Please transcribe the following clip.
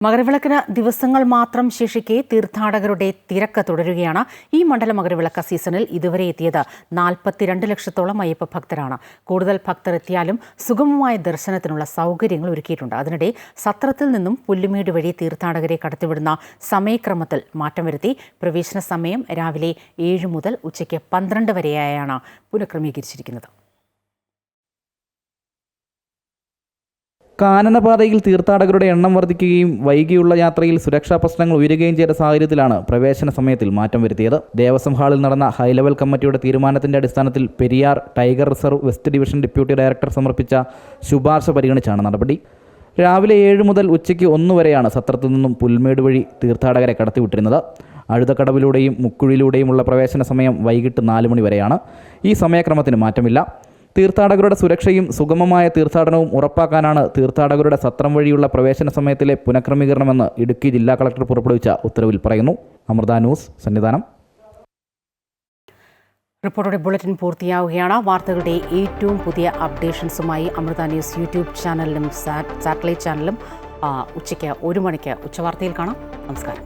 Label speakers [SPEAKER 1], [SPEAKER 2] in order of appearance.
[SPEAKER 1] മകരവിളക്കിന് ദിവസങ്ങൾ മാത്രം ശേഷിക്കെ തീർത്ഥാടകരുടെ തിരക്ക് തുടരുകയാണ്. ഈ മണ്ഡല മകരവിളക്ക് സീസണിൽ ഇതുവരെ എത്തിയത് 42 ലക്ഷത്തോളം അയ്യപ്പ ഭക്തരാണ്. കൂടുതൽ ഭക്തർ എത്തിയാലും സുഗമമായ ദർശനത്തിനുള്ള സൗകര്യങ്ങൾ ഒരുക്കിയിട്ടുണ്ട്. അതിനിടെ സത്രത്തിൽ നിന്നും പുല്ലുമേട് വഴി തീർത്ഥാടകരെ കടത്തിവിടുന്ന സമയക്രമത്തിൽ മാറ്റം വരുത്തി. പ്രവേശന സമയം രാവിലെ 7 മുതൽ ഉച്ചയ്ക്ക് 12 വരെയായാണ് പുനഃക്രമീകരിച്ചിരിക്കുന്നത്.
[SPEAKER 2] കാനനപാതയിൽ തീർത്ഥാടകരുടെ എണ്ണം വർദ്ധിക്കുകയും വൈകിയുള്ള യാത്രയിൽ സുരക്ഷാ പ്രശ്നങ്ങൾ ഉയരുകയും ചെയ്ത സാഹചര്യത്തിലാണ് പ്രവേശന സമയത്തിൽ മാറ്റം വരുത്തിയത്. ദേവസ്വം ഹാളിൽ നടന്ന ഹൈലെവൽ കമ്മിറ്റിയുടെ തീരുമാനത്തിന്റെ അടിസ്ഥാനത്തിൽ Periyar tiger reserve west division deputy director സമർപ്പിച്ച ശുപാർശ പരിഗണിച്ചാണ് നടപടി. രാവിലെ 7 മുതൽ ഉച്ചയ്ക്ക് 1 വരെയാണ് സത്രത്തിൽ നിന്നും പുൽമേട് വഴി തീർത്ഥാടകരെ കടത്തിവിട്ടിരുന്നത്. അഴുതക്കടവിലൂടെയും മുക്കുഴിയിലൂടെയുമുള്ള പ്രവേശന സമയം വൈകിട്ട് 4 മണി വരെയാണ്. ഈ സമയക്രമത്തിന് മാറ്റമില്ല. തീർത്ഥാടകരുടെ സുരക്ഷയും സുഗമമായ തീർത്ഥാടനവും ഉറപ്പാക്കാനാണ് തീർത്ഥാടകരുടെ സത്രം വഴിയുള്ള പ്രവേശന സമയത്തിലെ പുനഃക്രമീകരണമെന്ന് ഇടുക്കി ജില്ലാ കളക്ടർ പുറപ്പെടുവിച്ച ഉത്തരവിൽ പറയുന്നു. അമൃത ന്യൂസ്, സന്നിധാനം.
[SPEAKER 1] റിപ്പോർട്ടോടെ ബുള്ളറ്റിൻ പൂർത്തിയാവുകയാണ്. വാർത്തകളുടെ ഏറ്റവും പുതിയ അപ്ഡേഷൻസുമായി അമൃത ന്യൂസ് യൂട്യൂബ് ചാനലിലും സാറ്റലൈറ്റ് ചാനലിലും ഉച്ചയ്ക്ക് 1 മണിക്ക് ഉച്ചവാർത്തയിൽ കാണാം. നമസ്കാരം.